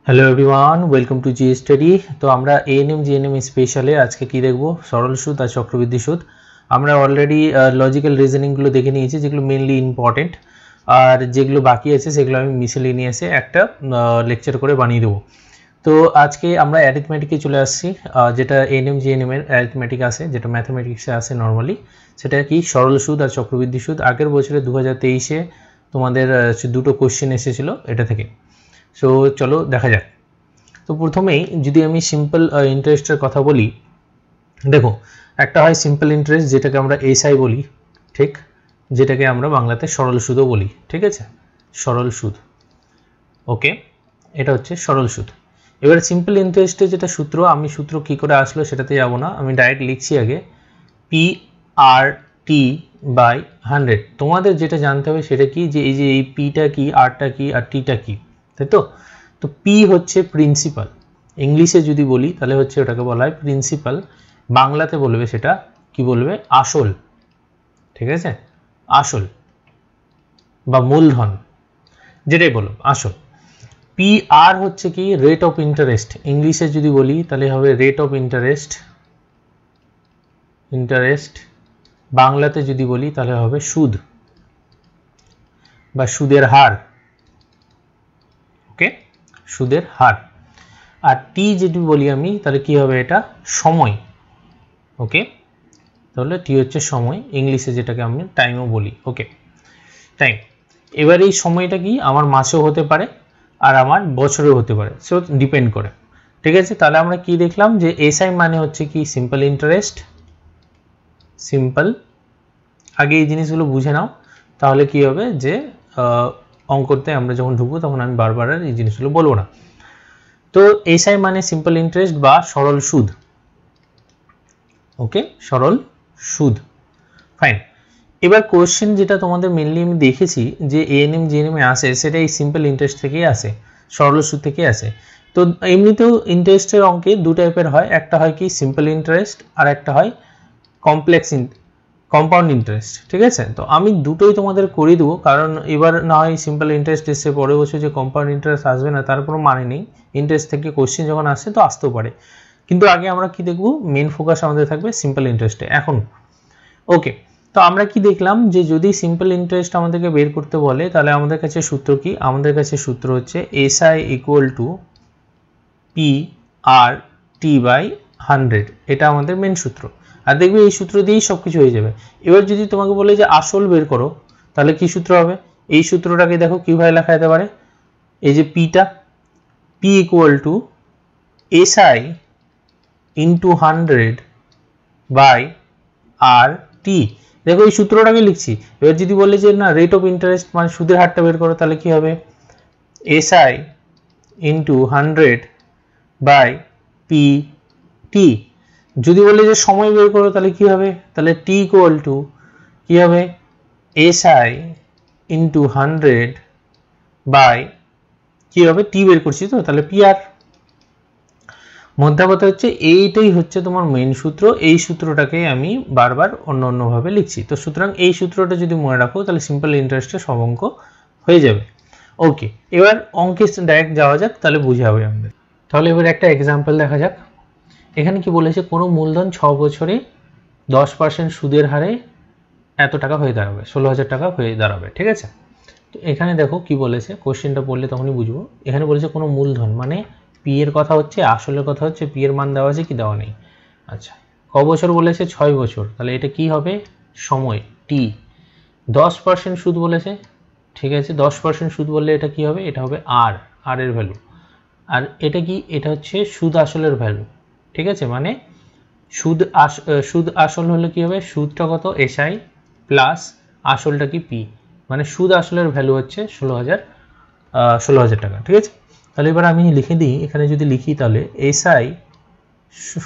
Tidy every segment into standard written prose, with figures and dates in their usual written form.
Hello everyone, welcome to G study. তো আমরা ANM GNM স্পেশালে আজকে কি দেখব, সরল সুদ আর চক্রবৃদ্ধি সুদ। আমরা অলরেডি লজিক্যাল রিজনিংগুলো দেখে নিয়েছি, যেগুলো মেনলি ইম্পর্টেন্ট, আর যেগুলো বাকি আছে সেগুলো আমি মিসেলেনিয়াসে একটা লেকচার করে বানিয়ে দেবো। তো আজকে আমরা অ্যারিথমেটিকে চলে আসছি, যেটা এএনএম জিএনএম এর অ্যারিথমেটিক আছে, যেটা ম্যাথামেটিক্সে আছে নর্মালি। সেটা কি সরল সুদ আর চক্রবৃদ্ধি সুদ। আগের বছরে 2023-এ তোমাদের দুটো কোশ্চেন এসেছিলো এটা থেকে। সো চলো দেখা যাক। তো প্রথমেই যদি আমি সিম্পল ইন্টারেস্টের কথা বলি, দেখো একটা হয় সিম্পল ইন্টারেস্ট, যেটাকে আমরা এসআই বলি, ঠিক, যেটাকে আমরা বাংলাতে সরল সুদও বলি, ঠিক আছে, সরল সুদ। ওকে, এটা হচ্ছে সরল সুদ। এবার সিম্পল ইন্টারেস্টে যেটা সূত্র, আমি সূত্র কি করে আসলো সেটাতে যাব না, আমি ডাইরেক্ট লিখছি আগে পি আর টি বাই 100। তোমাদের যেটা জানতে হবে সেটা কি, যে এই যে এই পিটা কি, আরটা কি, আর টিটা কি, তাই তো। তো পি হচ্ছে প্রিন্সিপাল, ইংলিশে যদি বলি তাহলে হচ্ছে ওটাকে বলা হয় প্রিন্সিপাল, বাংলাতে বলবে সেটা কি বলবে, আসল, ঠিক আছে, আসল বা মূলধন, যেটাই বলো আসল। পি আর হচ্ছে কি রেট অফ ইন্টারেস্ট, ইংলিশে যদি বলি তাহলে হবে রেট অফ ইন্টারেস্ট, ইন্টারেস্ট, বাংলাতে যদি বলি তাহলে হবে সুদ বা সুদের হার। ওকে, সুদের হার। আর টি যদি বলি আমি তাহলে কি হবে, এটা সময়। ওকে, তাহলে টি হচ্ছে সময়, ইংলিশে যেটাকে আমি টাইমও বলি। ওকে, টাইম। এবার এই সময়টা কি আমার মাসেও হতে পারে আর আমার বছরেও হতে পারে, সো ডিপেন্ড করে, ঠিক আছে। তাহলে আমরা কি দেখলাম, যে এসআই মানে হচ্ছে কি সিম্পল ইন্টারেস্ট, সিম্পল। আগে এই জিনিসগুলো বুঝে নাও, তাহলে কি হবে যে অঙ্কতে আমরা যখন ঢুকবো তখন আমি বারবার আর এই জিনিসগুলো বলবো না। তো এসআই মানে সিম্পল ইন্টারেস্ট বা সরল সুদ। ওকে, সরল সুদ, ফাইন। এবার কোশ্চেন যেটা তোমাদের মেনলি আমি দেখেছি যে এএনএম জিএনএম এ আসে, সেটা এই সিম্পল ইন্টারেস্ট থেকেই আসে, সরল সুদ থেকে আসে। তো এমনিতেও ইন্টারেস্টের অঙ্কে দু টাইপের হয়, একটা হয় কি সিম্পল ইন্টারেস্ট, আর একটা হয় কমপ্লেক্স কম্পাউন্ড ইন্টারেস্ট, ঠিক আছে। তো আমি দুটোই তোমাদের করে দেবো, কারণ এবার না হয় সিম্পল ইন্টারেস্ট এসে পরে বসে যে কম্পাউন্ড ইন্টারেস্ট আসবে না, তার কোনো মানে নেই। ইন্টারেস্ট থেকে কোশ্চেন যখন আসে তো আসতেও পারে, কিন্তু আগে আমরা কি দেখব, মেন ফোকাস আমাদের থাকবে সিম্পল ইন্টারেস্টে এখন। ওকে, তো আমরা কি দেখলাম, যে যদি সিম্পল ইন্টারেস্ট আমাদেরকে বের করতে বলে তাহলে আমাদের কাছে সূত্র কি, আমাদের কাছে সূত্র হচ্ছে SI equal to P R T by 100, এটা আমাদের মেন সূত্র। আর দেখবে এই সূত্র দিয়েই সব কিছু হয়ে যাবে। এবার যদি তোমাকে বলে যে আসল বের করো, তাহলে কি সূত্র হবে, এই সূত্রটাকে দেখো কিভাবে লেখা যেতে পারে, এই যে পিটা, P equal to SI into 100 by R T. দেখো এই সূত্রটাকে লিখছি। এবার যদি বলে যে না রেট অফ ইন্টারেস্ট মানে সুদের হারটা বের করো, তাহলে কি হবে, SI into 100 by P T. যদি বলে যে সময় বের করো তাহলে কি হবে, তাহলে টি ইকুয়াল টু কি হবে, এসআই ইন্টু 100 বাই কি হবে, টি বের করছি তো, তাহলে পি আর। মধ্যে হচ্ছে এইটাই হচ্ছে তোমার মেইন সূত্র, এই সূত্রটাকে আমি বারবার অন্য অন্যভাবে লিখছি। তো সুতরাং এই সূত্রটা যদি মনে রাখো তাহলে সিম্পল ইন্টারেস্টের সব অঙ্ক হয়ে যাবে। ওকে, এবার অঙ্কে ডাইরেক্ট যাওয়া যাক, তাহলে বুঝে হবে আমাদের। তাহলে এবার একটা এক্সাম্পল দেখা যাক। এখানে কি বলেছে, কোনো মূলধন 6 বছরে 10% সুদের হারে এত টাকা হয়ে দাঁড়াবে, 16,000 টাকা হয়ে দাঁড়াবে, ঠিক আছে। তো এখানে দেখো কি বলেছে, কোশ্চেনটা পড়লে তখনই বুঝবো। এখানে বলেছে কোনো মূলধন মানে পি এর কথা হচ্ছে, আসলের কথা হচ্ছে, পি এর মান দেওয়া আছে কি দেওয়া নেই। আচ্ছা, ক বছর বলেছে, 6 বছর, তাহলে এটা কি হবে, সময় টি। 10% সুদ বলেছে, ঠিক আছে, 10% সুদ বললে এটা কি হবে, এটা হবে আর, আর এর ভ্যালু। আর এটা কি, এটা হচ্ছে সুদ আসলের ভ্যালু, ঠিক আছে। মানে সুদ আসল হলে কি হবে, সুদটা কত এসআই প্লাস আসলটা কি পি, মানে সুদ আসলের ভ্যালু হচ্ছে 16,000 টাকা, ঠিক আছে। তাহলে এবার আমি লিখে দিই, এখানে যদি লিখি তাহলে এসআই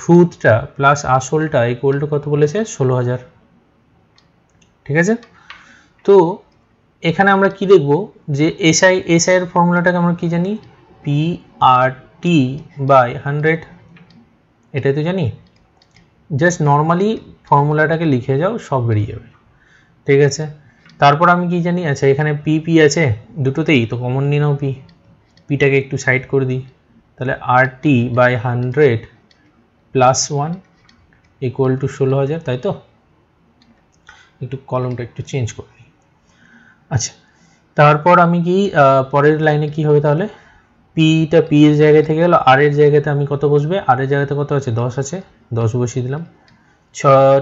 সুদটা প্লাস আসলটা ইকুয়াল টু কত বলেছে, 16,000, ঠিক আছে। তো এখানে আমরা কি দেখব, যে এসআই এর ফর্মুলাটাকে আমরা কি জানি, পি আর টি বাই 100, এটাই তো জানি। জাস্ট নর্মালি ফর্মুলাটাকে লিখে যাও, সব বেরিয়ে যাবে, ঠিক আছে। তারপর আমি কি জানি, আচ্ছা এখানে পি পি আছে দুটোতেই, তো কমন নিয়ে নাও পি, পিটাকে একটু সাইড করে দিই, তাহলে RT by 100 plus 1 equal to 16,000, তাই তো? একটু কলমটা একটু চেঞ্জ করে নিই। আচ্ছা, তারপর আমি কি পরের লাইনে কি হবে তাহলে? পিটা পি এর জায়গায় থেকে গেল, আর এর জায়গাতে আমি কত বসবে? আর এর জায়গাতে কত আছে? 10 আছে, 10 বসিয়ে দিলাম।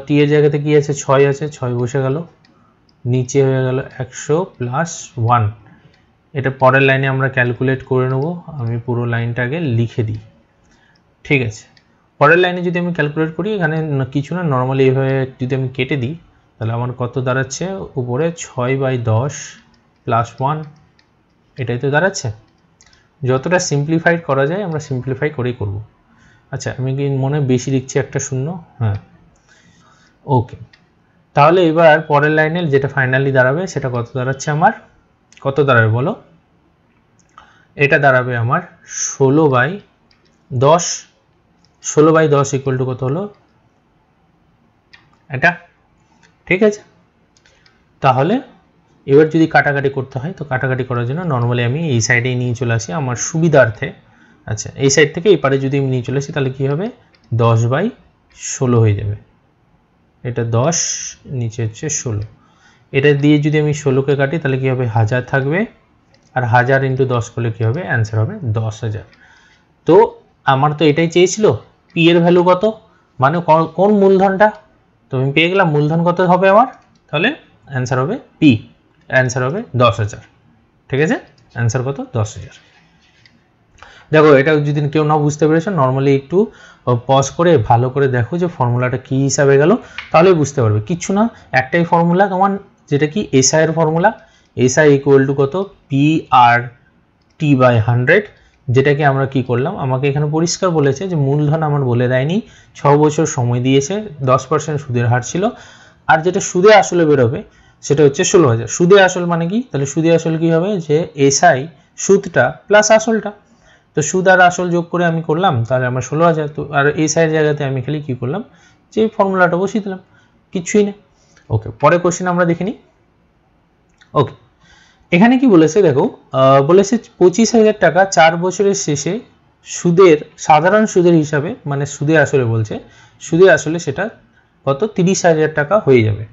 টি এর জায়গাতে কি আছে? 6 আছে, 6 বসে গেল। নিচে হয়ে গেল 100 প্লাস 1। এটা পরের লাইনে আমরা ক্যালকুলেট করে নেব। আমি পুরো লাইনটা আগে লিখে দিই, ঠিক আছে? পরের লাইনে যদি আমি ক্যালকুলেট করি, এখানে কিছু না, নর্মালি এইভাবে যদি আমি কেটে দিই তাহলে আমার কত দাঁড়াচ্ছে? উপরে 6/10 প্লাস 1, এটাই তো দাঁড়াচ্ছে। যতটা সিম্পলিফাইড করা যায় আমরা সিম্পলিফাই করেই করব। আচ্ছা, আমি কি মনে বেশি লিখছি একটা শূন্য? হ্যাঁ, ওকে। তাহলে এবার পরের লাইনে যেটা ফাইনালি দাঁড়াবে সেটা কত দাঁড়াচ্ছে আমার? কত দাঁড়াবে বলো? এটা দাঁড়াবে আমার 16/10। 16/10 ইকুয়াল টু কত হলো? এটা, ঠিক আছে? তাহলে এবার যদি কাটাকাটি করতে হয়, তো কাটাকাটি করার জন্য নর্মালি আমি এই সাইডেই নিয়ে চলে আসি আমার সুবিধার্থে। আচ্ছা, এই সাইড থেকে এই পারে যদি আমি নিয়ে চলে আসি তাহলে কি হবে? 10/16 হয়ে যাবে। এটা 10, নিচে হচ্ছে 16। এটা দিয়ে যদি আমি 16কে কাটি তাহলে কি হবে? 1000 থাকবে, আর 1000 ইন্টু 10 করলে কি হবে? অ্যান্সার হবে 10,000। তো আমার তো এটাই চেয়েছিল, পি এর ভ্যালু কত, মানে কোন মূলধনটা। তো আমি পেয়ে গেলাম মূলধন কত হবে আমার, তাহলে অ্যান্সার হবে পি, অ্যান্সার হবে 10,000। ঠিক আছে, অ্যান্সার কত? 10,000। দেখো, এটা যদি কেউ না বুঝতে পেরেছো, নর্মালি একটু পজ করে ভালো করে দেখো যে ফর্মুলাটা কি হিসাবে গেল, তাহলে বুঝতে পারবে। কিচ্ছু না, একটাই ফর্মুলা তোমার, যেটা কি এসআই এর ফর্মুলা। এসআই ইকুয়াল টু কত? P R T by 100। যেটাকে আমরা কি করলাম, আমাকে এখানে পরিষ্কার বলেছে যে মূলধন আমার বলে দেয়নি, 6 বছর সময় দিয়েছে, 10% সুদের হার ছিল, আর যেটা সুদে আসলে বেরোবে সেটা হচ্ছে 16,000। সুদে আসল মানে কি? তাহলে সুদে আসল কি হবে? যে এসআই সুদটা প্লাস আসলটা, তো সুদ আর আসল যোগ করে আমি করলাম, তাহলে আমার 16,000। তো আর এসআই এর জায়গাতে আমি খালি কি করলাম, যে ফর্মুলাটা বসিয়ে দিলাম, কিছুই না। ওকে, পরে কোশ্চেন আমরা দেখে নিই। ওকে, এখানে কি বলেছে দেখো, বলেছে 25,000 টাকা 4 বছরের শেষে সুদের, সাধারণ সুদের হিসাবে, মানে সুদে আসলে বলছে, সুদে আসলে সেটা কত? 30,000 টাকা হয়ে যাবে।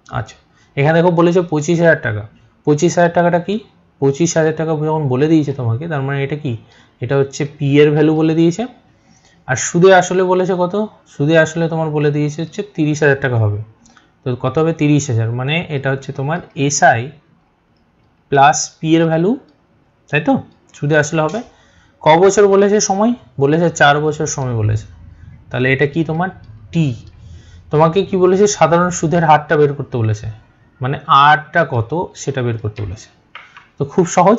আচ্ছা, এখানে দেখো বলেছে 25,000 টাকা। 25,000 টাকাটা কি? 25,000 টাকা যখন বলে দিয়েছে তোমাকে, তার মানে এটা কি? এটা হচ্ছে পি এর ভ্যালু বলে দিয়েছে। আর সুদে আসলে বলেছে কত? সুদে আসলে তোমার বলে দিয়েছে হচ্ছে 30,000 টাকা হবে। তো কত হবে? 30,000, মানে এটা হচ্ছে তোমার এসআই প্লাস পি এর ভ্যালু, তাই তো? সুদে আসলে হবে। ক বছর বলেছে সময়? বলেছে 4 বছর সময় বলেছে। তাহলে এটা কি তোমার? টি। তোমাকে কি বলেছে? সাধারণ সুদের হারটা বের করতে বলেছে, মানে আরটা কত সেটা বের করতে বলেছে। তো খুব সহজ,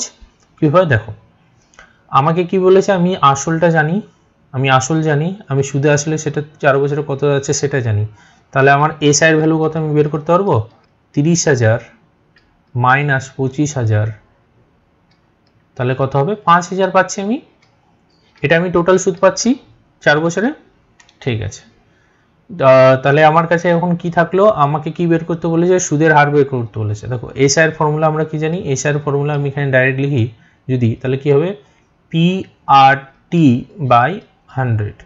কীভাবে দেখো, আমাকে কি বলেছে? আমি আসলটা জানি, আমি আসল জানি, আমি সুদে আসলে সেটা 4 বছরে কত যাচ্ছে সেটা জানি। তাহলে আমার এসআই এর ভ্যালু কত আমি বের করতে পারবো? 30,000 মাইনাস 25,000, তাহলে কত হবে? 5,000 পাচ্ছি আমি। এটা আমি টোটাল সুদ পাচ্ছি 4 বছরে। ঠিক আছে, তাহলে আমার কাছে এখন কি থাকলো? আমাকে কি বের করতে বলেছে? সুদের হার বের করতে বলেছে। দেখো, এসআই এর ফর্মুলা আমরা কি জানি? এসআই এর ফর্মুলা আমি এখানে ডাইরেক্ট লিখি যদি, তাহলে কি হবে? P R T by 100।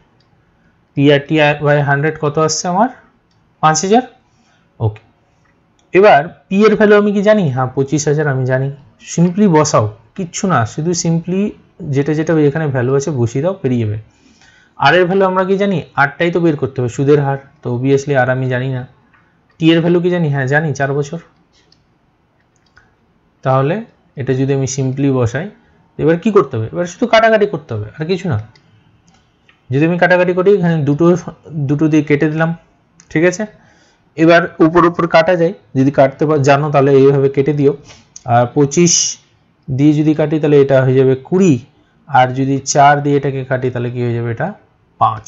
P R T by 100 কত আসছে আমার? 5,000। ওকে, এবার পি এর ভ্যালু আমি কি জানি? হ্যাঁ, 25,000 আমি জানি। সিম্পলি বসাও, কিচ্ছু না, শুধু সিম্পলি যেটা যেটা এখানে ভ্যালু আছে বসিয়ে দাও, পেরিয়ে যাবে। আর এর ভ্যালু আমরা কি জানি? আরটাই তো বের করতে হবে, সুদের হার, তো অবভিয়াসলি আর আমি জানি না। টি এর ভ্যালু কি জানি? হ্যাঁ জানি, 4 বছর। তাহলে এটা যদি আমি সিম্পলি বসাই, এবার কি করতে হবে? এবার শুধু কাটাকাটি করতে হবে, আর কিছু না। যদি আমি কাটাকাটি করি, এখানে দুটো দিয়ে কেটে দিলাম, ঠিক আছে? এবার উপর উপর কাটা যায়, যদি কাটতে জানো তাহলে এইভাবে কেটে দিও। আর 25 দিয়ে যদি কাটি তাহলে এটা হয়ে যাবে 20, আর যদি 4 দিয়ে এটাকে কাটি তাহলে কি হয়ে যাবে? এটা 5।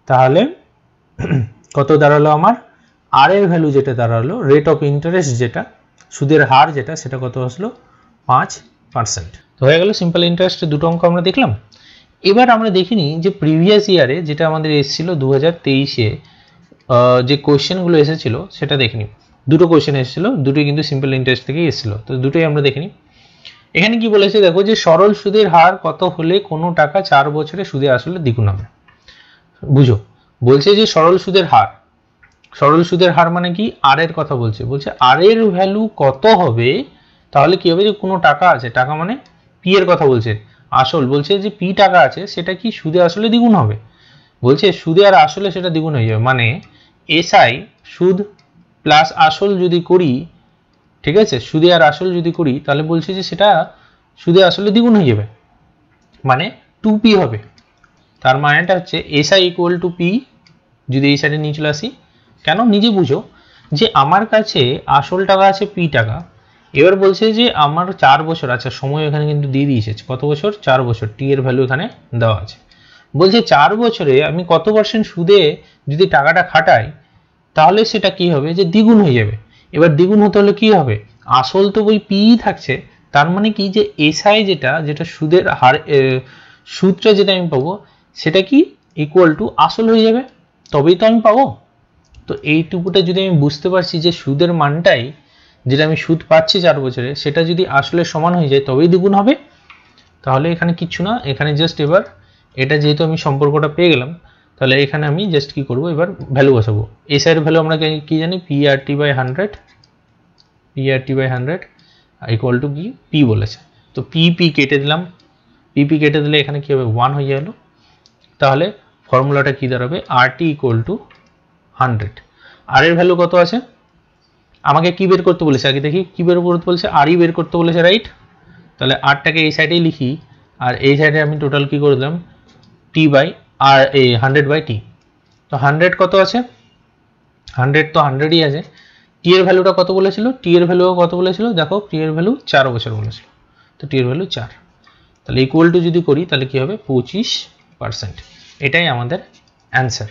তাহলে কত দাঁড়ালো আমার? আর এর ভ্যালু যেটা দাঁড়ালো, রেট অফ ইন্টারেস্ট যেটা, সুদের হার যেটা, সেটা কত আসলো? 5%। তো হয়ে গেল সিম্পল ইন্টারেস্টের দুটো অঙ্ক আমরা দেখলাম। এবার আমরা দেখিনি যে প্রিভিয়াস ইয়ারে যেটা আমাদের এসেছিল 2023-এ যে কোয়েশ্চেনগুলো এসেছিল সেটা দেখিনি। দুটো কোয়েশ্চেন এসেছিল, দুটোই কিন্তু সিম্পল ইন্টারেস্ট থেকেই এসেছিল, তো দুটোই আমরা দেখিনি। এখানে কি বলেছে দেখো যে সরল সুদের হার কত হলে কোনো টাকা 4 বছরে সুদে আসলে দ্বিগুণ হবে। বুঝো, বলছে যে সরল সুদের হার, সরল সুদের হার মানে কি, আর এর কথা বলছে, বলছে আর এর ভ্যালু কত হবে তাহলে কি হবে, যে কোনো টাকা আছে, টাকা মানে পি এর কথা বলছে, আসল, বলছে যে পি টাকা আছে সেটা কি সুদে আসলে দ্বিগুণ হবে, বলছে সুদে আর আসলে সেটা দ্বিগুণ হয়ে যাবে, মানে এসআই সুদ প্লাস আসল যদি করি, ঠিক আছে, সুদে আর আসল যদি করি তাহলে বলছে যে সেটা সুদে আসলে দ্বিগুণ হয়ে যাবে, মানে 2p হবে। তার মানেটা হচ্ছে এসআই ইকুয়াল টু পি, যদি এই সাইডে নিয়ে চলে আসি, কেন নিজে বুঝো যে আমার কাছে আসল টাকা আছে পি টাকা, এবার বলছে যে আমার 4 বছর, আচ্ছা সময় এখানে কিন্তু দিয়ে দিয়েছে, কত বছর, 4 বছর, টি এর ভ্যালু এখানে দেওয়া আছে, বলছে 4 বছরে আমি কত পার্সেন্ট সুদে যদি টাকাটা খাটাই তাহলে সেটা কি হবে, যে দ্বিগুণ হয়ে যাবে। এবার দ্বিগুণ হতে হলে কি হবে, আসল তো ওই পি থাকছে, তার মানে কি যে এসআই যেটা যেটা সুদের হার, সুদটা যেটা আমি পাবো সেটা কি ইকুয়াল টু আসল হয়ে যাবে, তবেই তো আমি পাবো। তো এইটুকুটা যদি আমি বুঝতে পারছি যে সুদের মানটাই, যেটা আমি সুদ পাচ্ছি 4 বছরে, সেটা যদি আসলে সমান হয়ে যায় তবেই দ্বিগুণ হবে, তাহলে এখানে কিচ্ছু না, এখানে জাস্ট এবার এটা যেহেতু আমি সম্পর্কটা পেয়ে গেলাম, তাহলে এখানে আমি জাস্ট কি করব, এবার ভ্যালু বসাবো। এসআই এর ভ্যালু আমরা কি জানি, PRT by 100, PRT by 100 equal to কি, পি বলেছে, তো পি কেটে দিলাম, পি কেটে দিলে এখানে কি হবে, 1 হয়ে গেল, তাহলে ফর্মুলাটা কি দাঁড়াবে, আরটি ইকুয়াল টু 100, আর এর ভ্যালু কত আছে, আমাকে কি বের করতে বলেছে আগে দেখি, কি বের করতে বলেছে, আরই বের করতে বলেছে, রাইট, তাহলে আরটাকে এই সাইডেই লিখি, আর এই সাইডে আমি টোটাল কি করে দিলাম, টি বাই আর এই 100 বাই টি, তো 100 কত আছে, 100 তো 100ই আছে, টি এর ভ্যালুটা কত বলেছিল, টি এর ভ্যালু কত বলেছিল, দেখো টি এর ভ্যালু 4 বছর বলেছিল, তো টি এর ভ্যালু 4, তাহলে ইকুয়াল টু যদি করি তাহলে কি হবে 25%, এটাই আমাদের অ্যান্সার,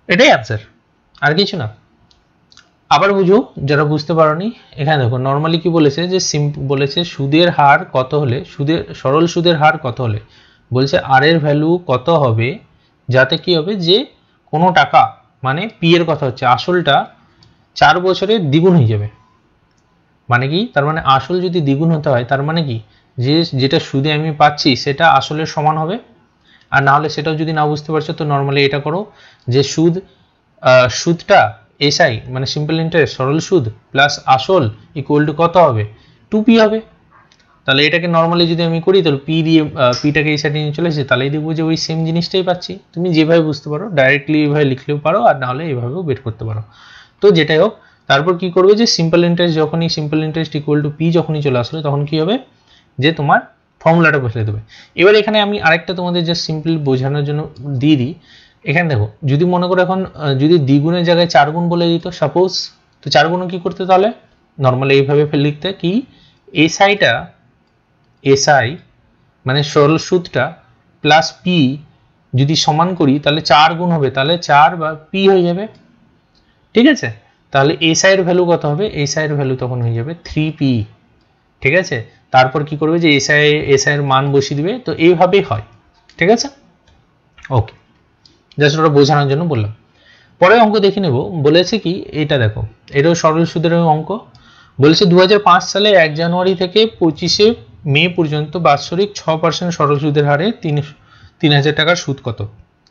এটাই অ্যান্সার, আর কিছু না। আবার বুঝো যারা বুঝতে পারোনি, এখানে দেখো নর্মালি কি বলেছে, যে বলেছে সুদের হার কত হলে, সুদের সরল সুদের হার কত হলে, বলছে আর এর ভ্যালু কত হবে যাতে কি হবে, যে কোনো টাকা, মানে পি এর কথা হচ্ছে, আসলটা 4 বছরে দ্বিগুণ হয়ে যাবে, মানে কি, তার মানে আসল যদি দ্বিগুণ হতে হয় তার মানে কি, যে যেটা সুদে আমি পাচ্ছি সেটা আসলের সমান হবে, আর না হলে সেটাও যদি না বুঝতে পারছো তো নর্মালি এটা করো, যে সুদটা এসআই মানে সিম্পল ইন্টারেস্ট সরল সুদ প্লাস আসল ইকুয়াল টু কত হবে, 2p হবে, তাহলে এটাকে নর্মালি যদি আমি করি তাহলে পি দিয়ে পিটাকে এই সাইডে নিয়ে চলে এসেছি, তাহলেই দেখবো যে ওই সেম জিনিসটাই পাচ্ছি, তুমি যেভাবে বুঝতে পারো ডাইরেক্টলি এইভাবে লিখলেও পারো, আর না হলে এইভাবেও বের করতে পারো, তো যেটাই হোক, তারপর কি করবে, যে সিম্পল ইন্টারেস্ট যখনই simple interest equal to P যখনই চলে আসলো তখন কি হবে, যে তোমার ফর্মুলাটা বসিয়ে দেবে। এবার এখানে আমি আরেকটা তোমাদের জাস্ট সিম্পল বোঝানোর জন্য দিয়ে দিই, এখানে দেখো যদি মনে করো এখন যদি দ্বিগুণের জায়গায় 4 গুণ বলে দিত সাপোজ, তো 4 গুণ কি করতে, তাহলে নর্মালি এইভাবে লিখতে কি, এসআই মানে সরল সুদটা প্লাস পি যদি সমান করি তাহলে 4 গুণ হবে, তাহলে 4 বা পি হয়ে যাবে, ঠিক আছে, তাহলে এসআই এর ভ্যালু কত হবে, এসআই এর ভ্যালু তখন হয়ে যাবে 3p, ঠিক আছে, তারপর কি করবে, যে এসআই এর মান বসিয়ে দিবে, তো এইভাবেই হয়, ঠিক আছে, ওকে, জাস্ট ওটা বোঝানোর জন্য বললাম। পরে অঙ্ক দেখে নেব, বলেছে কি, এটা দেখো এটাও সরল সুদের অঙ্ক, বলেছে 2005 সালে 1 জানুয়ারি থেকে 25 মে পর্যন্ত বাৎসরিক 6% সরল সুদের হারে 3000 টাকার সুদ কত,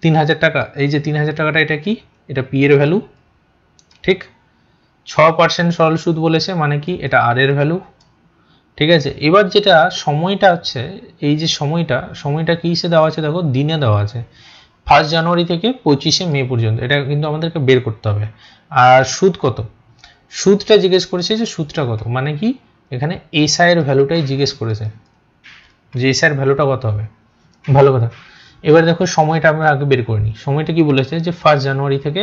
3000 টাকা, এই যে 3000 টাকাটা এটা কি, এটা পি এর ভ্যালু, ঠিক, 6% সরল সুদ বলেছে মানে কি, এটা আর এর ভ্যালু, ঠিক আছে, এবার যেটা সময়টা হচ্ছে, এই যে সময়টা কি হিসেবে দেওয়া আছে, দেখো দিনে দেওয়া আছে, 1 জানুয়ারি থেকে 25 মে পর্যন্ত, এটা কিন্তু আমাদেরকে বের করতে হবে, আর সুদ কত, সুদটা জিজ্ঞেস করেছে, যে সুদটা কত, মানে কি এখানে এসআই এর ভ্যালুটাই জিজ্ঞেস করেছে, যে এসআই এর ভ্যালুটা কত হবে, ভালো কথা। এবার দেখো সময়টা আমরা আগে বের করে নিই, সময়টা কি বলেছে, যে 1 জানুয়ারি থেকে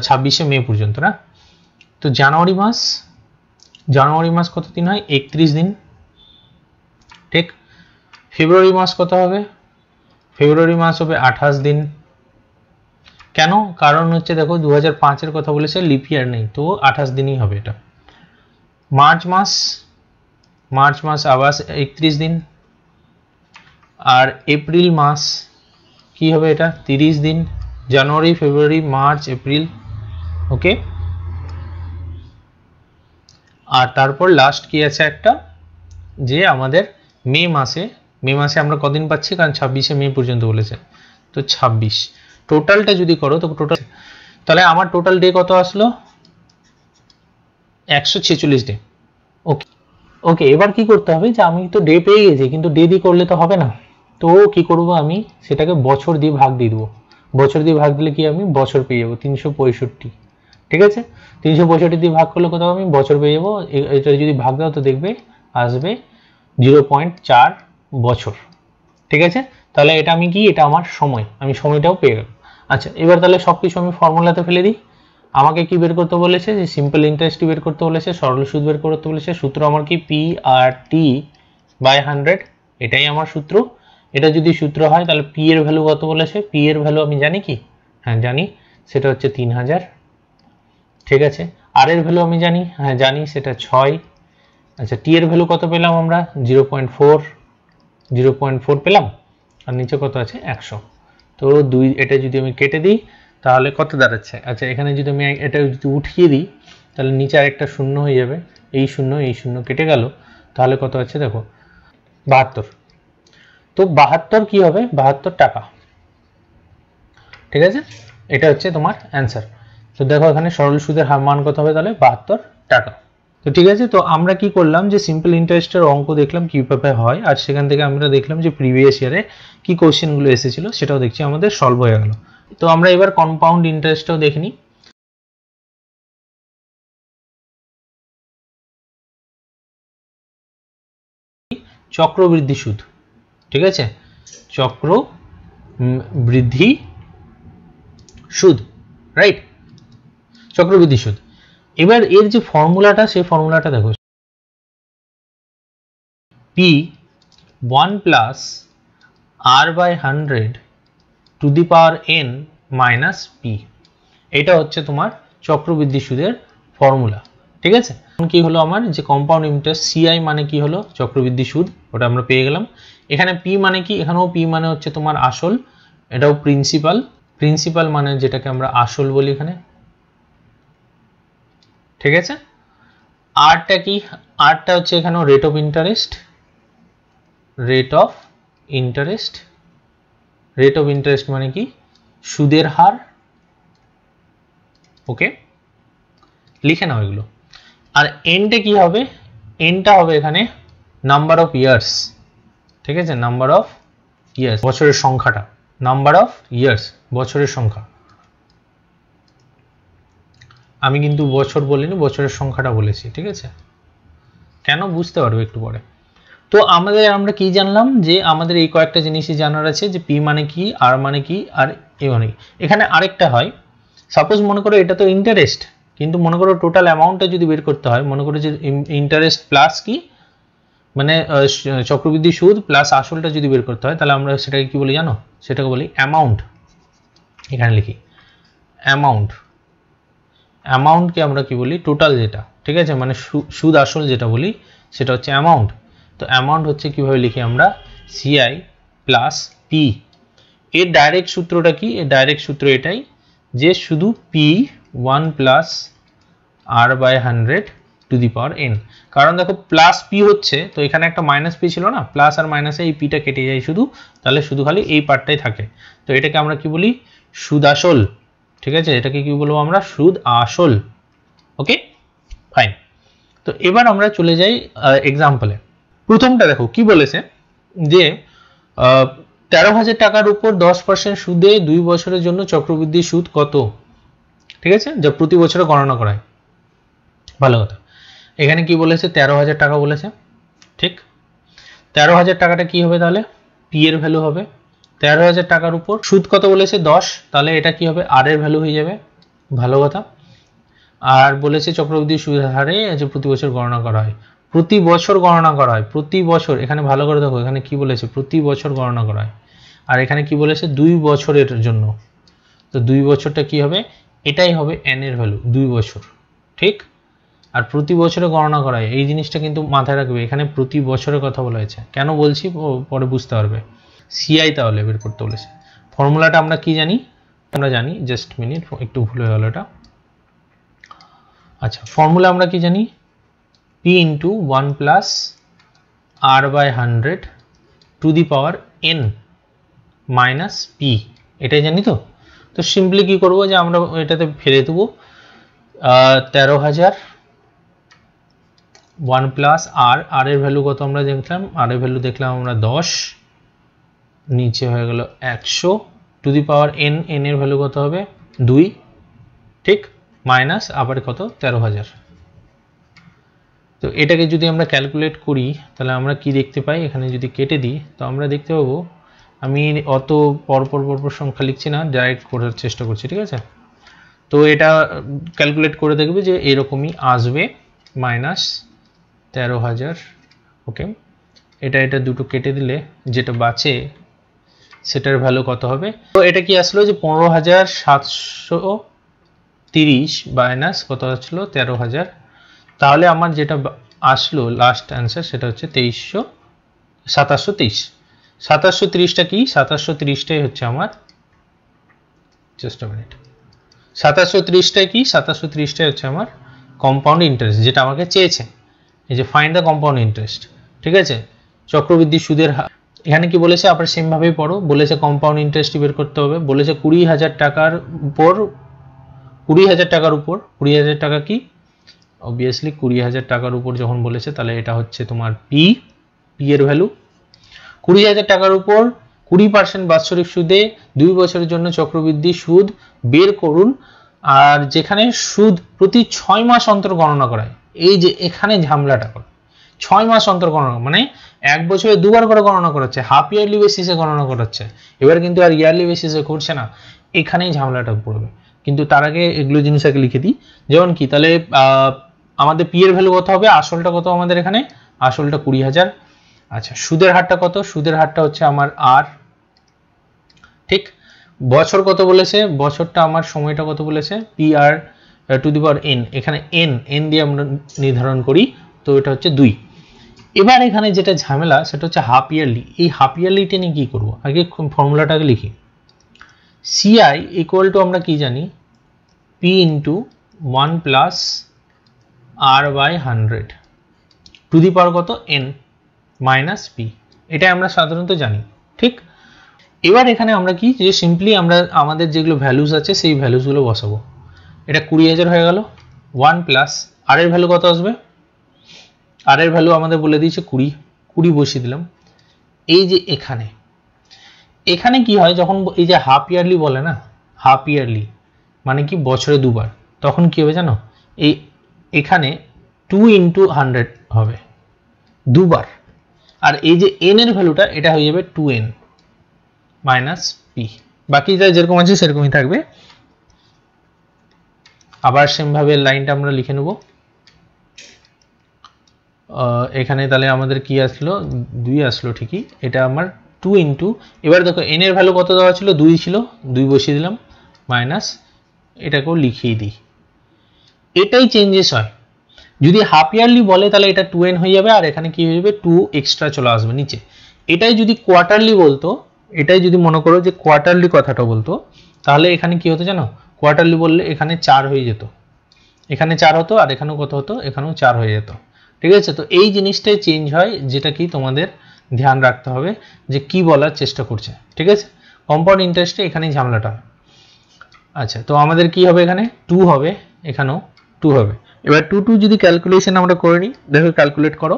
26 মে পর্যন্ত, না, তো জানুয়ারি মাস কত দিন হয়, 31 দিন, ঠিক, ফেব্রুয়ারি মাস কত হবে, ফেব্রুয়ারি মাস হবে 28 দিন, কেন, কারণ হচ্ছে দেখো 2005 এর কথা বলেছে, লিপ ইয়ার নেই, তো 28 দিনই হবে এটা। মার্চ মাস আবার 31 দিন, আর এপ্রিল মাস কি হবে, এটা 30 দিন, জানুয়ারি ফেব্রুয়ারি মার্চ এপ্রিল, ওকে, আর তারপর লাস্ট কি আছে একটা যে আমাদের মে মাসে আমরা কদিন পাচ্ছি, কারণ 26শে মে পর্যন্ত বলেছে, তো 26 টোটালটা যদি করো তো টোটাল, তাহলে আমার টোটাল ডে কত আসলো 146 ডে। ওকে ওকে, এবার কি করতে হবে যে আমি তো ডে পেয়ে গেছি, কিন্তু ডে দিয়ে করলে তো হবে না, তো কি করব আমি সেটাকে বছর দিয়ে ভাগ দিয়ে দেবো। বছর দিয়ে ভাগ দিলে কি আমি বছর পেয়ে যাবো 365, ঠিক আছে। 365 দিয়ে ভাগ করলে কোথাও আমি বছর পেয়ে যাবো। এটা যদি ভাগ দাও তো দেখবে আসবে 0.4 বছর, ঠিক আছে। তাহলে এটা আমি কি, এটা আমার সময়, আমি সময়টাও পেয়ে গেলাম। আচ্ছা, এবার তাহলে সব কিছু আমি ফর্মুলাতে ফেলে দিই। আমাকে কি বের করতে বলেছে, যে সিম্পল ইন্টারেস্ট বের করতে বলেছে, সরল সুদ বের করতে বলেছে। সূত্র আমার কি পি আর টি বাই 100, এটাই আমার সূত্র। এটা যদি সূত্র হয় তাহলে পি এর ভ্যালু কত বলেছে, পি এর ভ্যালু আমি জানি কি, হ্যাঁ জানি, সেটা হচ্ছে 3000, ঠিক আছে। আর এর ভ্যালু আমি জানি, হ্যাঁ জানি, সেটা 6। আচ্ছা, টি এর ভ্যালু কত পেলাম আমরা 0.4 পেলাম, আর নিচে কত আছে 100। তো এটা যদি আমি কেটে দিই তাহলে কত দাঁড়াচ্ছে, আচ্ছা এখানে যদি আমি এটা যদি উঠিয়ে দিই তাহলে নিচে আরেকটা শূন্য হয়ে যাবে, এই শূন্য কেটে গেল, তাহলে কত আছে দেখো 72। তো 72 কি হবে, 72 টাকা, ঠিক আছে। এটা হচ্ছে তোমার অ্যান্সার। তো দেখো এখানে সরল সুদের মান কত হবে, তাহলে 72 টাকা। তো ঠিক আছে, তো আমরা কি করলাম যে সিম্পল ইন্টারেস্টের অঙ্ক দেখলাম কিভাবে হয়, আর সেখান থেকে আমরা দেখলাম যে প্রিভিয়াস ইয়ারে কি কোশ্চেনগুলো এসেছিল সেটাও দেখছি আমাদের সলভ হয়ে গেল। তো আমরা এবার কম্পাউন্ড ইন্টারেস্টটাও দেখে নিই। চক্রবৃদ্ধি সুদ, ঠিক আছে, চক্রবৃদ্ধি সুদ, রাইট, চক্রবৃদ্ধি সুদ। এবার এর যে ফর্মুলাটা, সেই ফর্মুলাটা দেখো, P 1 plus R by 100 to the power n minus P, এটা হচ্ছে তোমার চক্রবৃদ্ধি সুদের ফর্মুলা, ঠিক আছে। কি হলো আমার যে কম্পাউন্ড ইন্টারেস্ট, সিআই মানে কি হলো চক্রবৃদ্ধি সুদ, ওটা আমরা পেয়ে গেলাম। এখানে পি মানে কি, এখানেও পি মানে হচ্ছে তোমার আসল, এটাও প্রিন্সিপাল মানে যেটাকে আমরা আসল বলি এখানে, ঠিক আছে। আরটা কি, আরটা হচ্ছে এখানেও rate of interest, rate of interest মানে কি সুদের হার, ওকে লিখে নাও এগুলো। আর এনটা কি হবে, এনটা হবে এখানে নাম্বার অফ ইয়ার্স, ঠিক আছে, নাম্বার অফ ইয়ার্স, বছরের সংখ্যাটা, নাম্বার অফ ইয়ার্স বছরের সংখ্যা, আমি কিন্তু বছর বলিনি, বছরের সংখ্যাটা বলেছি, ঠিক আছে। কেন বুঝতে পারবে একটু পরে। তো আমরা কি জানলাম, যে আমাদের এই কয়েকটা জিনিসই জানার আছে, যে পি মানে কি, আর মানে কি, আর এ মানে কি। এখানে আরেকটা হয়, সাপোজ মনে করো এটা তো ইন্টারেস্ট, কিন্তু মনে করো টোটাল অ্যামাউন্টটা যদি বের করতে হয়, মনে করো যে ইন্টারেস্ট প্লাস কি মানে চক্রবৃদ্ধি সুদ প্লাস আসলটা যদি বের করতে হয়, তাহলে আমরা সেটাকে কি বলি জানো, সেটাকে বলি অ্যামাউন্ট। এখানে লিখি অ্যামাউন্টকে আমরা কি বলি, টোটাল যেটা, ঠিক আছে, মানে সুদ আসল যেটা বলি সেটা হচ্ছে অ্যামাউন্ট। তো অ্যামাউন্ট হচ্ছে কিভাবে লিখি আমরা, সিআই প্লাস পি। এর ডাইরেক্ট সূত্রটা কি, এর ডাইরেক্ট সূত্র এটাই, যে শুধু P 1 plus R by 100 to the power n. কারণ দেখো প্লাস পি হচ্ছে, তো এখানে একটা মাইনাস পি ছিল না, প্লাস আর মাইনাসে এই পিটা কেটে যায় শুধু, তাহলে শুধু খালি এই পার্টটাই থাকে। তো এটাকে আমরা কি বলি, সুদ আসল, ঠিক আছে, এটাকে কি বলবো আমরা, সুদ আসল, ওকে ফাইন। তো এবার আমরা চলে যাই এক্সাম্পলে। প্রথমটা দেখো কি বলেছে, যে 13,000 টাকার উপর 10% সুদে 2 বছরের জন্য চক্রবৃদ্ধি সুদ কত, ঠিক আছে, যা প্রতি বছরে গণনা করা হয়। ভালো কথা, এখানে কি বলেছে 13,000 টাকা বলেছে, ঠিক। 13,000 টাকাটা কি হবে, তাহলে পি এর ভ্যালু হবে 13,000 টাকার উপর, সুদ কত বলেছে 10, তাহলে এটা কি হবে আর এর ভ্যালু হয়ে যাবে, ভালো কথা। আর বলেছে চক্রবৃদ্ধি সুদের হারে যে প্রতি বছর গণনা করা হয়, প্রতি বছর গণনা করা হয়, প্রতি বছর, এখানে ভালো করে দেখো এখানে কি বলেছে, প্রতি বছর গণনা করা হয়। আর এখানে কি বলেছে 2 বছরের জন্য, তো 2 বছরটা কি হবে, এটাই হবে এন এর ভ্যালু 2 বছর, ঠিক। আর প্রতি বছরে গণনা করা হয়, এই জিনিসটা কিন্তু মাথায় রাখবে, এখানে প্রতি বছরের কথা বলা হয়েছে, কেন বলছি পরে বুঝতে পারবে। সিআই তাহলে বের করতে বলেছে, ফর্মুলাটা আমরা কি জানি, আমরা জানি, জাস্ট মিনিট একটু ভুল হয়ে গেল এটা। আচ্ছা, ফর্মুলা আমরা কি জানি, P into 1 plus r by 100 to the power n minus P, এটাই জানি তো। তো সিম্পলি কি করব যে আমরা এটাতে ফেলে দেবো 13,000 1 প্লাস আর, আর এর ভ্যালু কত আমরা দেখলাম, আর এর ভ্যালু দেখলাম আমরা 10, নিচে হয়ে গেল 100 to the power n, n এর ভ্যালু কত হবে 2, ঠিক, মাইনাস আবার কত 13,000। তো এটাকে যদি আমরা ক্যালকুলেট করি তাহলে আমরা কি দেখতে পাই, এখানে যদি কেটে দিই তো আমরা দেখতে পাবো, আমি অত পরপর সংখ্যা লিখছি না, ডাইরেক্ট করার চেষ্টা করছি, ঠিক আছে। তো এটা ক্যালকুলেট করে দেখবে যে এরকমই আসবে, মাইনাস 13,000, ওকে। এটা দুটো কেটে দিলে যেটা বাঁচে সেটার ভ্যালু কত হবে, তো এটা কি আসলো যে 15,730 মাইনাস কত আসলো 13,000, তাহলে আমার যেটা আসলো লাস্ট অ্যান্সার সেটা হচ্ছে 2730। 2730টা কি, 2730টাই হচ্ছে আমার, জাস্ট আ মিনিট, 2730টাই কি, 2730টাই হচ্ছে আমার কম্পাউন্ড ইন্টারেস্ট যেটা আমাকে চেয়েছে, এই যে ফাইন্ড দ্য কম্পাউন্ড ইন্টারেস্ট, ঠিক আছে, চক্রবৃদ্ধি সুদের হার। এখানে কি বলেছে আবার সেম ভাবেই পড়ো, বলেছে কম্পাউন্ড ইন্টারেস্ট বের করতে হবে, বলেছে 20,000 টাকার উপর, 20,000 টাকার উপর, 20,000 টাকা কি, অবভিয়াসলি 20,000 টাকার উপর যখন বলেছে তাহলে এটা হচ্ছে তোমার পি, পি এর ভ্যালু 20,000 টাকার উপর 20% বাৎসরিক সুদে 2 বছরের জন্য চক্রবৃদ্ধি সুদ বের করুন। আর যেখানে সুদ প্রতি 6 মাস অন্তর গণনা করায়, এই যে এখানে ঝামেলাটা করে 6 মাস অন্তর গণনা, মানে এক বছরে দুবার করে গণনা করাচ্ছে, হাফ ইয়ারলি বেসিসে গণনা করাচ্ছে, এবার কিন্তু আর ইয়ারলি বেসিসে করছে না, এখানেই ঝামেলাটা পড়বে। কিন্তু তার আগে এগুলো জিনিস আগে লিখে দিই, যেমন কি তাহলে আমাদের পি এর ভ্যালু কত হবে, আসলটা কত আমাদের এখানে, আসলটা 20,000, আচ্ছা সুদের হারটা কত, সুদের হারটা হচ্ছে আমার আর, ঠিক, বছর কত বলেছে, বছরটা আমার সময়টা কত বলেছে, P R to the power n, এখানে এন, এন দিয়ে আমরা নির্ধারণ করি, তো এটা হচ্ছে 2। এবার এখানে যেটা ঝামেলা সেটা হচ্ছে হাফ ইয়ারলি, এই হাফ ইয়ারলিটা নিয়ে কি করবো, আগে ফর্মুলাটাকে লিখি, সিআই ইকুয়াল টু আমরা কি জানি, P into 1 plus R by 100 to the power কত এন মাইনাস পি, এটা আমরা সাধারণত জানি, ঠিক। এবার এখানে আমরা কি, যে সিম্পলি আমরা আমাদের যেগুলো ভ্যালুস আছে সেই ভ্যালুসগুলো বসাবো, এটা 20,000 হয়ে গেল, 1 প্লাস আর এর ভ্যালু কত আসবে, আর এর ভ্যালু আমাদের বলে দিয়েছে 20, 20 বসিয়ে দিলাম। এই যে এখানে, এখানে কি হয় যখন এই যে হাফ ইয়ারলি বলে না, হাফ ইয়ারলি মানে কি বছরে দুবার, তখন কি হবে জানো, এই এখানে 2 ইন্টু 100 হবে দুবার, আর এই যে এন এর ভ্যালুটা এটা হয়ে যাবে 2n মাইনাস পি, বাকি যা যেরকম আছে সেরকমই থাকবে। আবার সেম ভাবে লাইনটা আমরা লিখে নেব, এখানে তাহলে আমাদের কি আসলো 2 আসলো ঠিকই, এটা আমার 2 ইন্টু, এবার দেখো এন এর ভ্যালু কত দেওয়া ছিল, 2 ছিল, 2 বসিয়ে দিলাম মাইনাস, এটাকেও লিখিয়ে দিই, এটাই চেঞ্জেস হয়। যদি হাফ ইয়ারলি বলে তাহলে এটা 2n হয়ে যাবে, আর এখানে কি হয়ে যাবে 2 এক্সট্রা চলে আসবে নিচে। এটাই যদি কোয়ার্টারলি বলতো, এটাই যদি মনে করো যে কোয়ার্টারলি কথাটা বলতো, তাহলে এখানে কি হতো জানো, কোয়ার্টারলি বললে এখানে 4 হয়ে যেত, এখানে 4 হতো, আর এখানেও কত হতো, এখানেও 4 হয়ে যেত, ঠিক আছে। তো এই জিনিসটাই চেঞ্জ হয়, যেটা কি তোমাদের ধ্যান রাখতে হবে যে কি বলার চেষ্টা করছে, ঠিক আছে। কম্পাউন্ড ইন্টারেস্টে এখানেই ঝামেলাটা। আচ্ছা তো আমাদের কি হবে, এখানে 2 হবে, এখানেও 2 হবে। এবার 2 যদি ক্যালকুলেশন আমরা করে নিই, দেখো ক্যালকুলেট করো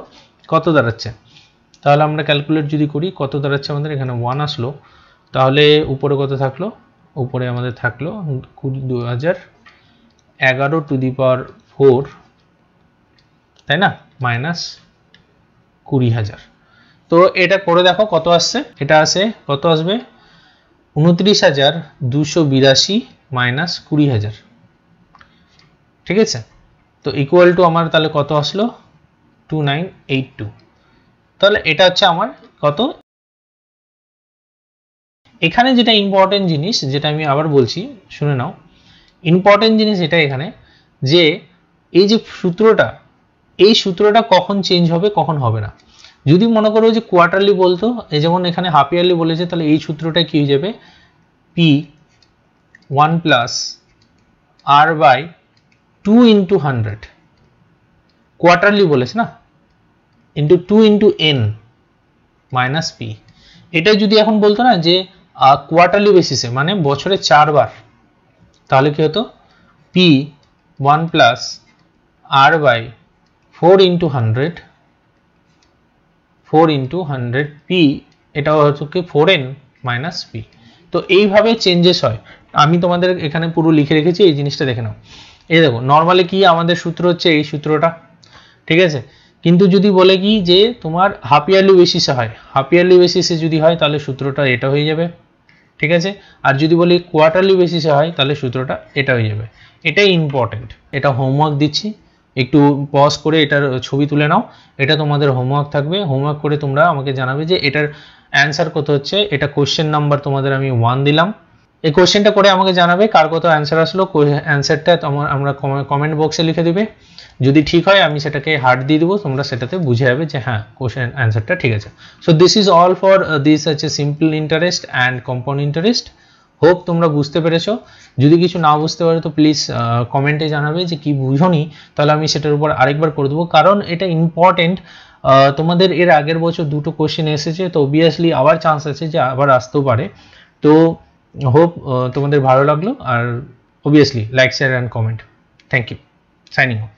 কত দাঁড়াচ্ছে, তাহলে আমরা ক্যালকুলেট যদি করি কত দাঁড়াচ্ছে, আমাদের এখানে 1 আসলো, তাহলে উপরে কত থাকলো, উপরে আমাদের থাকলো 2011 টু দি পাওয়ার 4, তাই না, মাইনাস 20,000। তো এটা করে দেখো কত আসছে, এটা আসে কত আসবে 29,282 মাইনাস 20,000, ঠিক আছে। তো ইকুয়াল টু আমার তাহলে কত আসলো 2982, তাহলে এটা হচ্ছে আমার কত। এখানে যেটা ইম্পর্টেন্ট জিনিস, যেটা আমি আবার বলছি শুনে নাও, ইম্পর্টেন্ট জিনিস এটা এখানে যে এই যে সূত্রটা, এই সূত্রটা কখন চেঞ্জ হবে কখন হবে না। যদি মনে করো যে কোয়ার্টারলি বলতো, এই যেমন এখানে হাফ ইয়ারলি বলেছে, তাহলে এই সূত্রটা কি হয়ে যাবে, P 1 plus R by 2 into 100, quarterly বলেছে না, into 2 into n minus P. এটা যদি এখন বলতো না যে কোয়ার্টারলি বেসিসে মানে বছরে 4 বার, তাহলে কি হতো P 1 plus R by 4 into 100 P, এটাও হচ্ছে কি 4n মাইনাস পি। তো এইভাবে চেঞ্জেস হয়। আমি তোমাদের এখানে পুরো লিখে রেখেছি, এই জিনিসটা দেখে নাও। এই দেখো নর্মালি কি আমাদের সূত্র হচ্ছে এই সূত্রটা, ঠিক আছে। কিন্তু যদি বলে কি যে তোমার হাফ ইয়ারলি বেসিসে হয়, হাফ ইয়ারলি বেসিসে যদি হয় তাহলে সূত্রটা এটা হয়ে যাবে, ঠিক আছে। আর যদি বলি কোয়ার্টারলি বেসিসে হয় তাহলে সূত্রটা এটা হয়ে যাবে। এটাই ইম্পর্টেন্ট, এটা হোমওয়ার্ক দিচ্ছি, একটু পজ করে এটার ছবি তুলে নাও। এটা তোমাদের হোমওয়ার্ক থাকবে, হোমওয়ার্ক করে তোমরা আমাকে জানাবে যে এটার অ্যান্সার কত হচ্ছে। এটা কোশ্চেন নাম্বার তোমাদের আমি 1 দিলাম। এই কোশ্চেনটা করে আমাকে জানাবে কার কত অ্যান্সার আসলো। অ্যান্সারটা আমরা কমেন্ট বক্সে লিখে দিবে। যদি ঠিক হয় আমি সেটাকে হার্ট দিয়ে দেবো, তোমরা সেটাতে বুঝে যাবে যে হ্যাঁ কোশ্চেন অ্যান্সারটা ঠিক আছে। So this is all for this হচ্ছে simple interest and compound interest. Hope তোমরা বুঝতে পেরেছো। যদি কিছু না বুঝতে পারো তো প্লিজ কমেন্টে জানাবে যে কি বুঝোনি, তাহলে আমি সেটার উপর আরেকবার করে দেবো, কারণ এটা ইম্পর্টেন্ট। তোমাদের এর আগের বছর দুটো কোশ্চেন এসেছে, তো অবভিয়াসলি আবার চান্স আছে যে আবার আসতেও পারে। তো হোপ তোমাদের ভালো লাগলো, আর obviously like share and comment. Thank you, signing of.